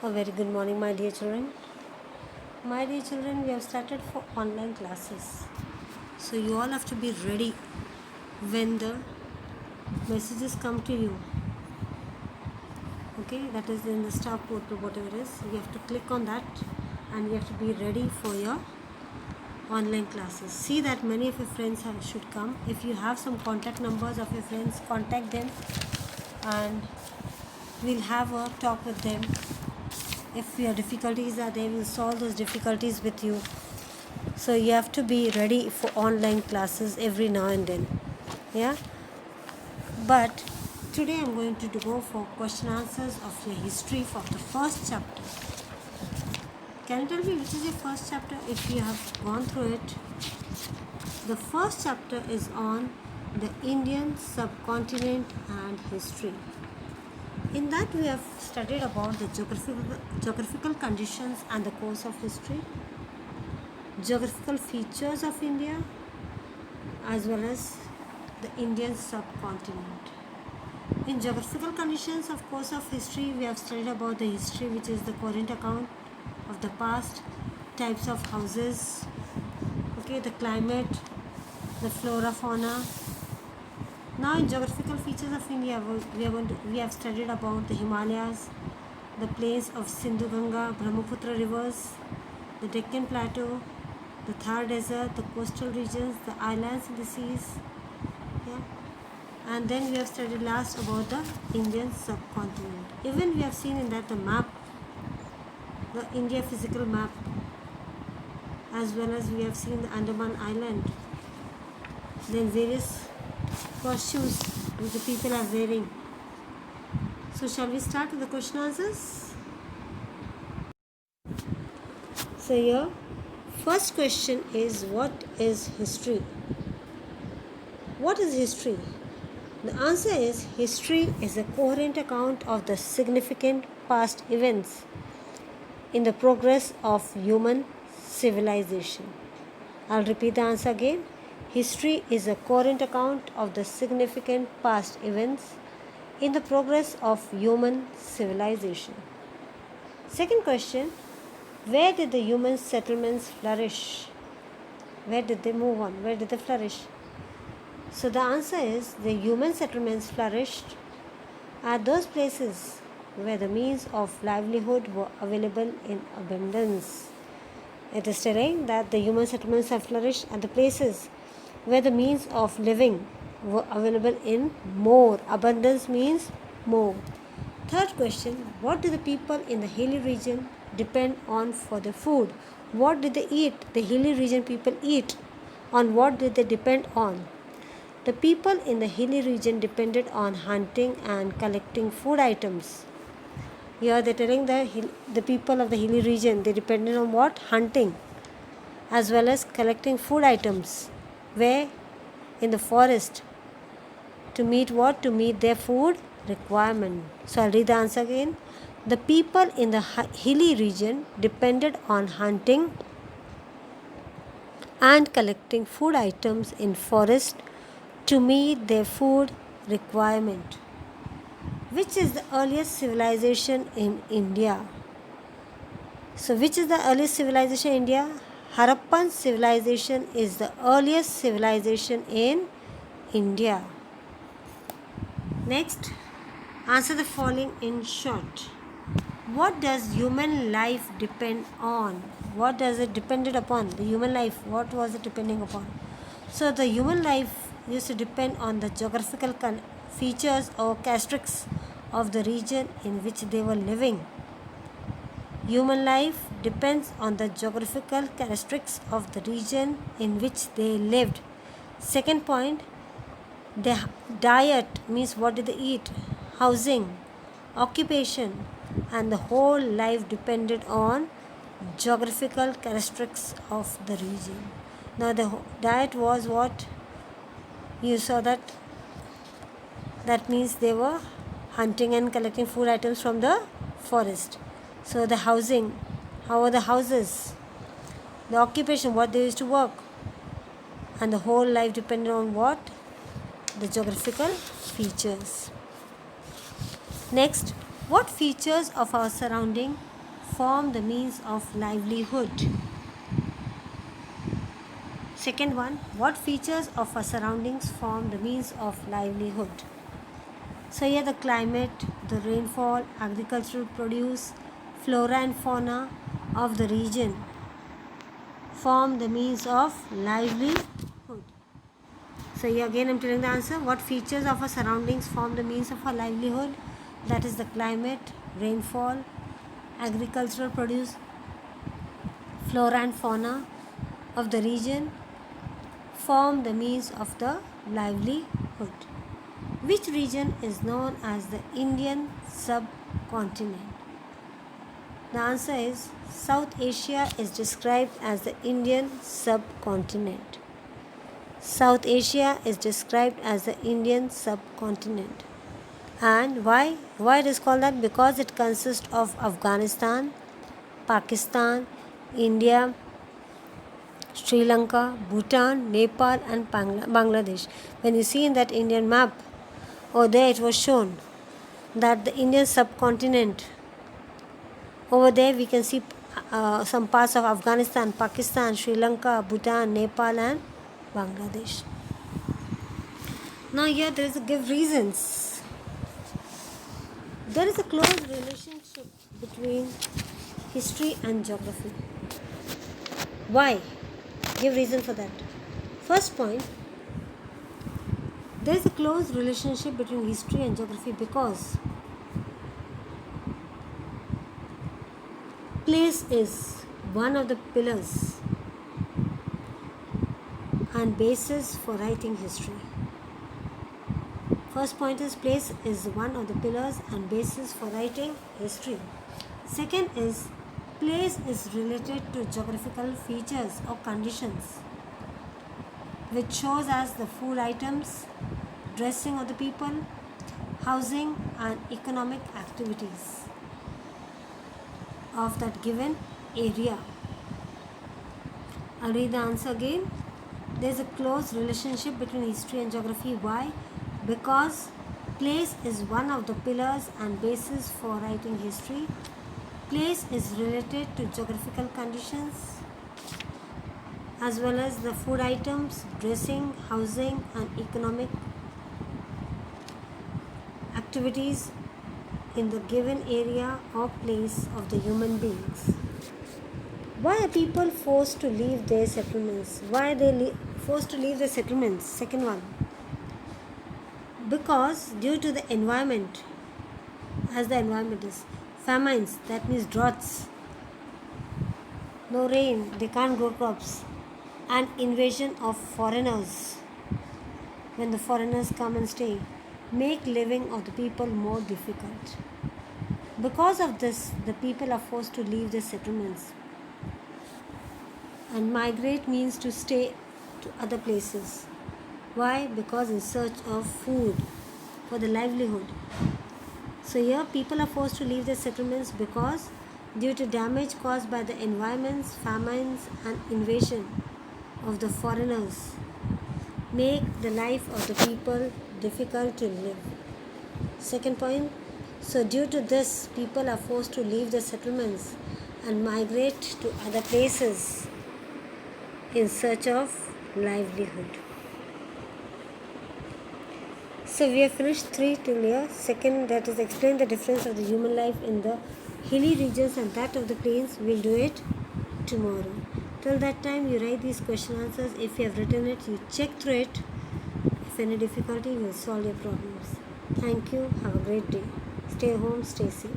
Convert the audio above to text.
A very good morning, my dear children. My dear children, we have started for online classes. So you all have to be ready when the messages come to you. Okay, that is in the staff portal, whatever it is. You have to click on that and you have to be ready for your online classes. See that many of your friends should come. If you have some contact numbers of your friends, contact them and we'll have a talk with them. If your difficulties are there, we'll solve those difficulties with you. So you have to be ready for online classes every now and then. Yeah. But today I'm going to go for question answers of your history for the first chapter. Can you tell me which is your first chapter if you have gone through it? The first chapter is on the Indian subcontinent and history. In that we have studied about the geographical conditions and the course of history, geographical features of India, as well as the Indian subcontinent. In geographical conditions of course of history, we have studied about the history, which is the current account of the past, types of houses, okay, the climate, the flora, fauna. Now in geographical features of India, we have studied about the Himalayas, the plains of Sindhu, Ganga, Brahmaputra rivers, the Deccan Plateau, the Thar Desert, the coastal regions, the islands in the seas. Yeah. And then we have studied last about the Indian subcontinent. Even we have seen in that the map, the India physical map, as well as we have seen the Andaman Island. Then various costumes which the people are wearing. So shall we start with the question answers? So your first question is, what is history? What is history? The answer is, history is a coherent account of the significant past events in the progress of human civilization. I'll repeat the answer again. History is a coherent account of the significant past events in the progress of human civilization. Second question, where did the human settlements flourish? Where did they move on? Where did they flourish? So the answer is, the human settlements flourished at those places where the means of livelihood were available in abundance. It is telling that the human settlements have flourished at the places where the means of living were available in more. Abundance means more. Third question, what do the people in the hilly region depend on for their food? What did they eat? The hilly region people eat. On what did they depend on? The people in the hilly region depended on hunting and collecting food items. Here they are telling the people of the hilly region, they depended on what? Hunting, as well as collecting food items. Where? In the forest. To meet what? To meet their food requirement. So I'll read the answer again. The people in the hilly region depended on hunting and collecting food items in forest to meet their food requirement. Which is the earliest civilization in India? So which is the earliest civilization in India? Harappan civilization is the earliest civilization in India. Next, answer the following in short. What does human life depend on? What does it depended upon? The human life, what was it depending upon? So the human life used to depend on the geographical features or characteristics of the region in which they were living. Human life depends on the geographical characteristics of the region in which they lived. Second point, the diet means what did they eat, housing, occupation, and the whole life depended on geographical characteristics of the region. Now the diet was what? You saw that means they were hunting and collecting food items from the forest. So the housing, how were the houses? The occupation, what they used to work. And the whole life depended on what? The geographical features. Next, what features of our surrounding form the means of livelihood? Second one, what features of our surroundings form the means of livelihood? So here the climate, the rainfall, agricultural produce, flora and fauna of the region form the means of livelihood. So here again I am telling the answer. What features of our surroundings form the means of our livelihood? That is the climate, rainfall, agricultural produce, flora and fauna of the region form the means of the livelihood. Which region is known as the Indian subcontinent? The answer is South Asia is described as the Indian subcontinent. South Asia is described as the Indian subcontinent. And why? Why it is called that? Because it consists of Afghanistan, Pakistan, India, Sri Lanka, Bhutan, Nepal and Bangladesh. When you see in that Indian map, over there it was shown that the Indian subcontinent, over there we can see some parts of Afghanistan, Pakistan, Sri Lanka, Bhutan, Nepal and Bangladesh. Now here there is a give reasons. There is a close relationship between history and geography. Why? Give reason for that. First point, there is a close relationship between history and geography because place is one of the pillars and basis for writing history. First point is place is one of the pillars and basis for writing history. Second is place is related to geographical features or conditions which shows as the food items, dressing of the people, housing and economic activities of that given area. I'll read the answer again. There is a close relationship between history and geography. Why? Because place is one of the pillars and basis for writing history. Place is related to geographical conditions as well as the food items, dressing, housing and economic activities in the given area or place of the human beings. Why are people forced to leave their settlements? Why are they forced to leave their settlements? Second one, because due to the environment, as the environment is, famines, that means droughts, no rain, they can't grow crops, and invasion of foreigners, when the foreigners come and stay, make living of the people more difficult. Because of this, the people are forced to leave their settlements. And migrate means to stay to other places. Why? Because in search of food for the livelihood. So here people are forced to leave their settlements because due to damage caused by the environments, famines and invasion of the foreigners make the life of the people difficult to live. Second point, so due to this people are forced to leave their settlements and migrate to other places in search of livelihood. So we have finished 3 till here. Second, that is explain the difference of the human life in the hilly regions and that of the plains. We'll do it tomorrow. Till that time, you write these question answers. If you have written it, you check through it. If any difficulty, you will solve your problems. Thank you. Have a great day. Stay home, stay safe.